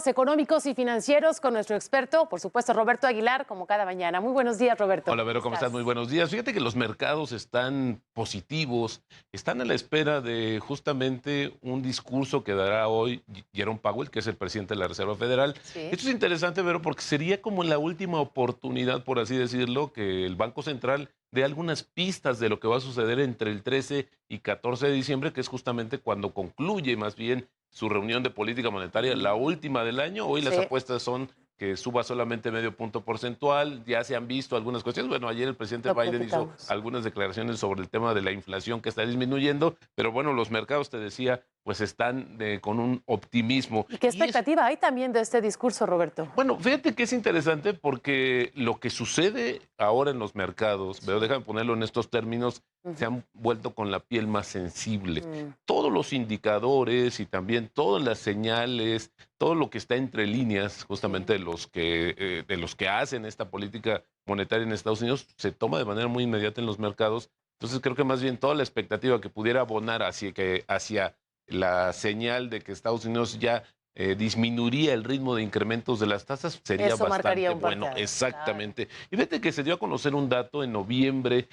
económicos y financieros con nuestro experto, por supuesto, Roberto Aguilar, como cada mañana. Muy buenos días, Roberto. Hola, Vero, ¿cómo estás? Muy buenos días. Fíjate que los mercados están positivos, están a la espera de justamente un discurso que dará hoy Jerome Powell, que es el presidente de la Reserva Federal. Sí. Esto es interesante, Vero, porque sería como la última oportunidad, por así decirlo, que el Banco Central dé algunas pistas de lo que va a suceder entre el 13 y 14 de diciembre, que es justamente cuando concluye más bien su reunión de política monetaria, la última del año. Hoy las Sí. apuestas son que suba solamente medio punto porcentual. Ya se han visto algunas cuestiones. Bueno, ayer el presidente Lo Biden hizo platicamos. algunas declaraciones sobre el tema de la inflación que está disminuyendo, pero bueno, los mercados, te decía, pues están con un optimismo. ¿Y qué expectativa hay también de este discurso, Roberto? Bueno, fíjate que es interesante porque lo que sucede ahora en los mercados, pero déjame ponerlo en estos términos, se han vuelto con la piel más sensible. Todos los indicadores y también todas las señales, todo lo que está entre líneas, justamente de los que hacen esta política monetaria en Estados Unidos, se toma de manera muy inmediata en los mercados. Entonces creo que más bien toda la expectativa que pudiera abonar hacia la señal de que Estados Unidos ya disminuiría el ritmo de incrementos de las tasas, sería Eso marcaría bastante un bueno. parteaguas, Exactamente. Y fíjate que se dio a conocer un dato en noviembre,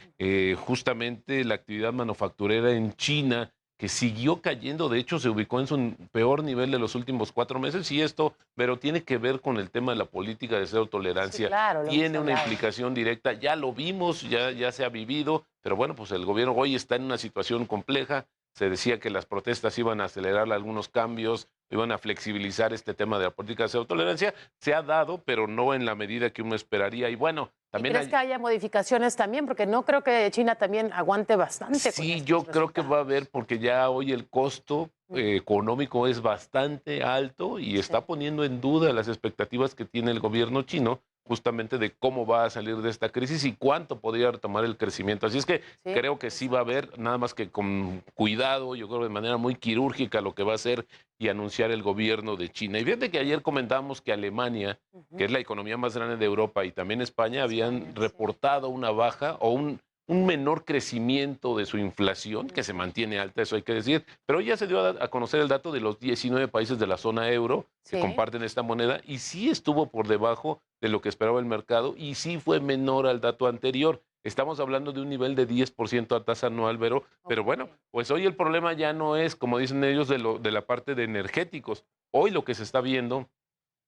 justamente la actividad manufacturera en China, que siguió cayendo, de hecho se ubicó en su peor nivel de los últimos 4 meses, y esto, pero tiene que ver con el tema de la política de cero tolerancia. Sí, claro, lo hemos Tiene una hablado. implicación directa, ya lo vimos, ya se ha vivido, pero bueno, pues el gobierno hoy está en una situación compleja. Se decía que las protestas iban a acelerar algunos cambios, iban a flexibilizar este tema de la política de cero tolerancia. Se ha dado, pero no en la medida que uno esperaría. Y bueno, ¿Y también crees que haya modificaciones también? Porque no creo que China también aguante bastante con sí, estos yo creo que va a haber, resultados. porque ya hoy el costo económico es bastante alto y Sí. está poniendo en duda las expectativas que tiene el gobierno chino, justamente de cómo va a salir de esta crisis y cuánto podría retomar el crecimiento. Así es que Sí, creo que sí va a haber, nada más que con cuidado, yo creo de manera muy quirúrgica, lo que va a hacer y anunciar el gobierno de China. Y fíjate que ayer comentábamos que Alemania, que es la economía más grande de Europa, y también España, habían España, sí. reportado una baja o un menor crecimiento de su inflación, que se mantiene alta, eso hay que decir, pero hoy ya se dio a conocer el dato de los 19 países de la zona euro que Sí. comparten esta moneda, y sí estuvo por debajo de lo que esperaba el mercado, y sí fue menor al dato anterior. Estamos hablando de un nivel de 10% a tasa anual, pero bueno, Ok. pues hoy el problema ya no es, como dicen ellos, de la parte de energéticos. Hoy lo que se está viendo,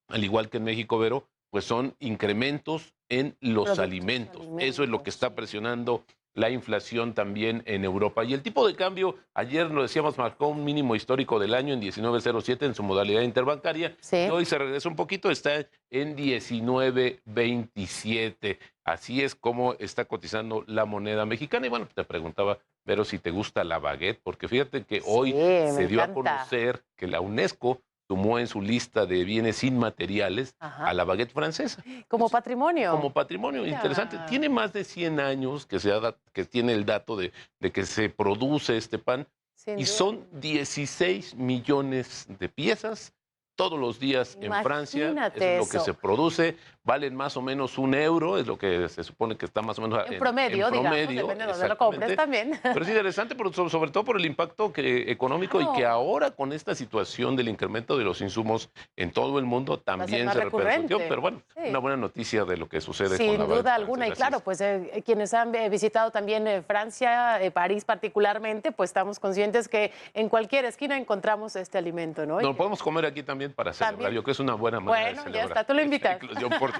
al igual que en México, Vero, pues son incrementos en los Productos, alimentos. Eso es lo que alimentos, está sí. presionando la inflación también en Europa. Y el tipo de cambio, ayer lo decíamos, marcó un mínimo histórico del año en 19.07 en su modalidad interbancaria, y Sí. hoy se regresa un poquito, está en 19.27. Así es como está cotizando la moneda mexicana. Y bueno, te preguntaba, Vero, si te gusta la baguette, porque fíjate que Sí, hoy me se dio a encanta. conocer que la UNESCO sumó en su lista de bienes inmateriales a Ajá. la baguette francesa. Como Entonces, patrimonio. como patrimonio interesante. Mira. Tiene más de 100 años que tiene el dato de que se produce este pan, Sin y duda. son 16 millones de piezas todos los días en Francia. Eso es Imagínate lo que se eso. produce. Valen más o menos 1 euro, es lo que se supone que está más o menos En en promedio, digamos, promedio, depende de dónde lo compres exactamente. también. Pero es interesante, sobre todo por el impacto económico, y que Claro, ahora con esta situación del incremento de los insumos en todo el mundo va a ser también más se repercutió. recurrente. Pero bueno, una Sí. buena noticia de lo que sucede con la Sin baguette duda alguna, y francesa. Así claro, es. pues quienes han visitado también Francia, París particularmente, pues estamos conscientes que en cualquier esquina encontramos este alimento, ¿no? Y Nos lo que podemos comer aquí también para celebrar. también, Yo creo que es una buena manera de bueno, ya celebrar está, tú lo esta invitas. inclusión, por supuesto.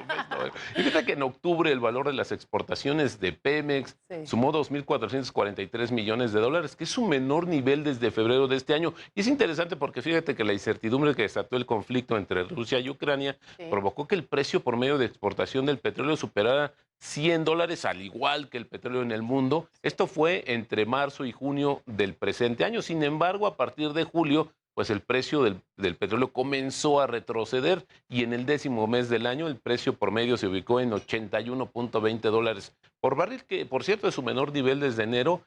Y fíjate que en octubre el valor de las exportaciones de Pemex Sí. sumó 2.443 millones de dólares, que es su menor nivel desde febrero de este año. Y es interesante porque fíjate que la incertidumbre que desató el conflicto entre Rusia y Ucrania Sí. provocó que el precio por medio de exportación del petróleo superara $100, al igual que el petróleo en el mundo. Esto fue entre marzo y junio del presente año. Sin embargo, a partir de julio, pues el precio del petróleo comenzó a retroceder, y en el 10º mes del año el precio promedio se ubicó en $81.20 por barril, que por cierto es su menor nivel desde enero.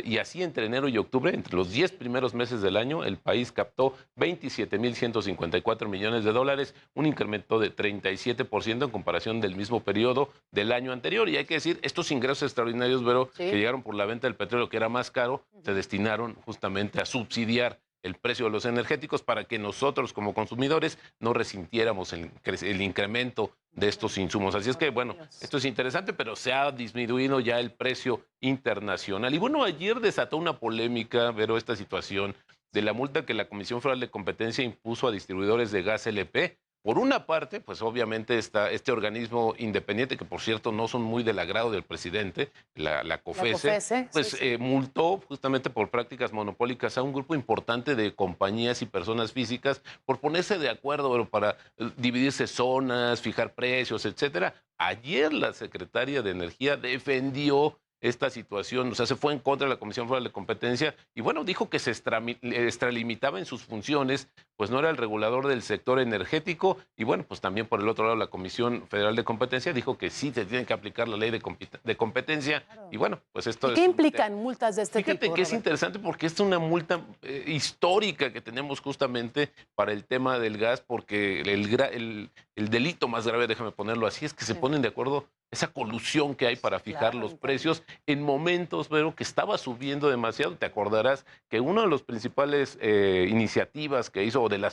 Y así entre enero y octubre, entre los 10 primeros meses del año, el país captó 27.154 millones de dólares, un incremento de 37% en comparación del mismo periodo del año anterior. Y hay que decir, estos ingresos extraordinarios, Vero, que Sí. llegaron por la venta del petróleo, que era más caro, se destinaron justamente a subsidiar el precio de los energéticos para que nosotros como consumidores no resintiéramos el incremento de estos insumos. Así es que, bueno, esto es interesante, pero se ha disminuido ya el precio internacional. Y bueno, ayer desató una polémica, Vero, esta situación de la multa que la Comisión Federal de Competencia impuso a distribuidores de gas LP. Por una parte, pues obviamente está este organismo independiente, que por cierto no son muy del agrado del presidente, la COFESE, pues sí. Multó justamente por prácticas monopólicas a un grupo importante de compañías y personas físicas por ponerse de acuerdo, pero para dividirse zonas, fijar precios, etcétera. Ayer la secretaria de Energía defendió esta situación, o sea, se fue en contra de la Comisión Federal de Competencia y bueno, dijo que se extralimitaba en sus funciones, pues no era el regulador del sector energético y bueno, pues también por el otro lado la Comisión Federal de Competencia dijo que sí se tiene que aplicar la ley de competencia. Claro. Y bueno, pues esto ¿Qué implican multas de este tipo? Fíjate que es interesante porque esta es una multa histórica que tenemos justamente para el tema del gas, porque el delito más grave, déjame ponerlo así, es que se ponen de acuerdo esa colusión que hay para fijar los precios en momentos, pero que estaba subiendo demasiado. Te acordarás que una de las principales iniciativas que hizo, o de la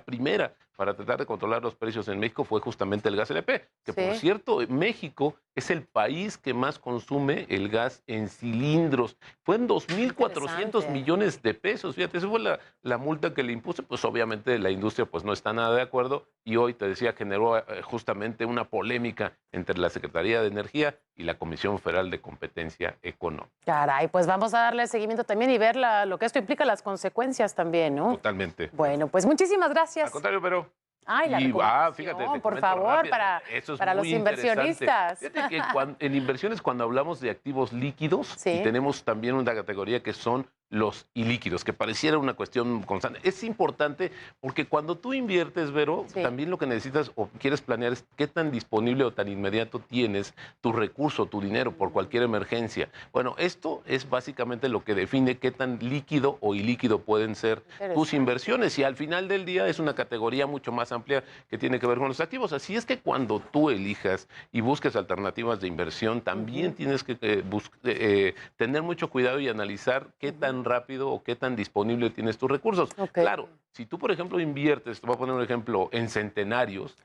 primera para tratar de controlar los precios en México fue justamente el gas LP, que por cierto, México es el país que más consume el gas en cilindros. Fue en 2.400 millones de pesos. Fíjate, esa fue la multa que le impuso. Pues obviamente la industria pues no está nada de acuerdo y hoy, te decía, generó justamente una polémica entre la Secretaría de Energía y la Comisión Federal de Competencia Económica. Caray, pues vamos a darle seguimiento también y ver lo que esto implica, las consecuencias también, ¿no? Totalmente. Bueno, pues muchísimas gracias. Al contrario, pero... Ay, fíjate, por favor, para los inversionistas. Fíjate que en inversiones, cuando hablamos de activos líquidos, y tenemos también una categoría que son los ilíquidos, que pareciera una cuestión constante. Es importante porque cuando tú inviertes, Vero, también lo que necesitas o quieres planear es qué tan disponible o tan inmediato tienes tu recurso, tu dinero por cualquier emergencia. Bueno, esto es básicamente lo que define qué tan líquido o ilíquido pueden ser tus inversiones y al final del día es una categoría mucho más amplia que tiene que ver con los activos. Así es que cuando tú elijas y busques alternativas de inversión, también tienes que tener mucho cuidado y analizar qué tan rápido o qué tan disponible tienes tus recursos. Claro, si tú, por ejemplo, inviertes, te voy a poner un ejemplo, en centenarios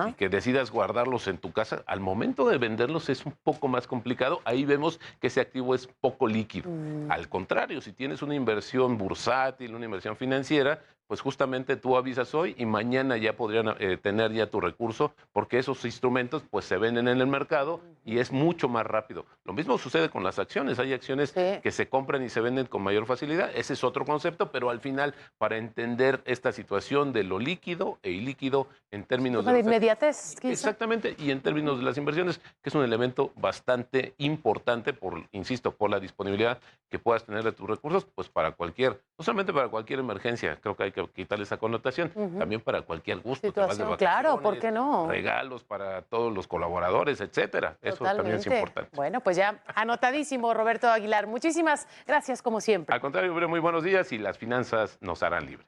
y que decidas guardarlos en tu casa, al momento de venderlos es un poco más complicado. Ahí vemos que ese activo es poco líquido. Al contrario, si tienes una inversión bursátil, una inversión financiera, pues justamente tú avisas hoy y mañana ya podrían tener ya tu recurso porque esos instrumentos pues se venden en el mercado y es mucho más rápido. Lo mismo sucede con las acciones. Hay acciones que se compran y se venden con mayor facilidad. Ese es otro concepto, pero al final para entender esta situación de lo líquido e ilíquido en términos de inmediatez. Exactamente, y en términos de las inversiones, que es un elemento bastante importante insisto, por la disponibilidad que puedas tener de tus recursos, pues para cualquier, no solamente para cualquier emergencia, creo que hay que quitarle esa connotación, también para cualquier gusto. Te vas de vacaciones, claro, ¿por qué no? Regalos para todos los colaboradores, etcétera. Eso también es importante. Bueno, pues ya anotadísimo, Roberto Aguilar. Muchísimas gracias, como siempre. Al contrario, muy buenos días y las finanzas nos harán libres.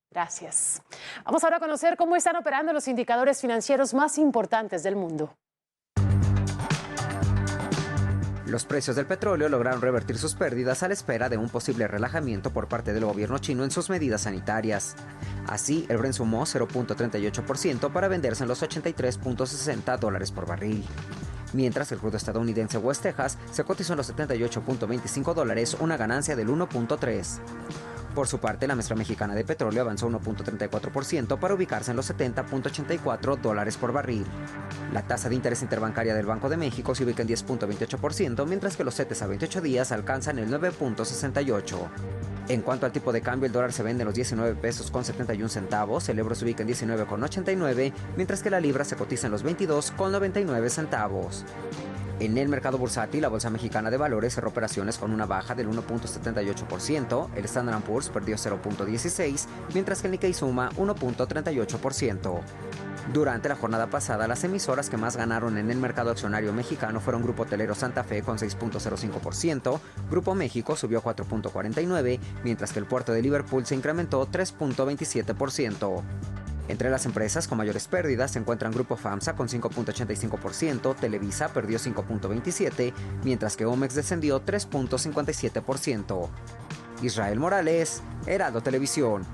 Gracias. Vamos ahora a conocer cómo están operando los indicadores financieros más importantes del mundo. Los precios del petróleo lograron revertir sus pérdidas a la espera de un posible relajamiento por parte del gobierno chino en sus medidas sanitarias. Así, el Brent sumó 0.38% para venderse en los $83.60 por barril. Mientras el crudo estadounidense West Texas se cotizó en los $78.25, una ganancia del 1.3%. Por su parte, la mezcla mexicana de petróleo avanzó 1.34% para ubicarse en los $70.84 por barril. La tasa de interés interbancaria del Banco de México se ubica en 10.28%, mientras que los CETES a 28 días alcanzan el 9.68%. En cuanto al tipo de cambio, el dólar se vende en los 19 pesos con 71 centavos, el euro se ubica en 19,89, mientras que la libra se cotiza en los 22,99 centavos. En el mercado bursátil, la Bolsa Mexicana de Valores cerró operaciones con una baja del 1.78%, el Standard & Poor's perdió 0.16%, mientras que el Nikkei suma 1.38%. Durante la jornada pasada, las emisoras que más ganaron en el mercado accionario mexicano fueron Grupo Hotelero Santa Fe con 6.05%, Grupo México subió 4.49%, mientras que el puerto de Liverpool se incrementó 3.27%. Entre las empresas con mayores pérdidas se encuentran Grupo FAMSA con 5.85%, Televisa perdió 5.27%, mientras que Omex descendió 3.57%. Israel Morales, Heraldo Televisión.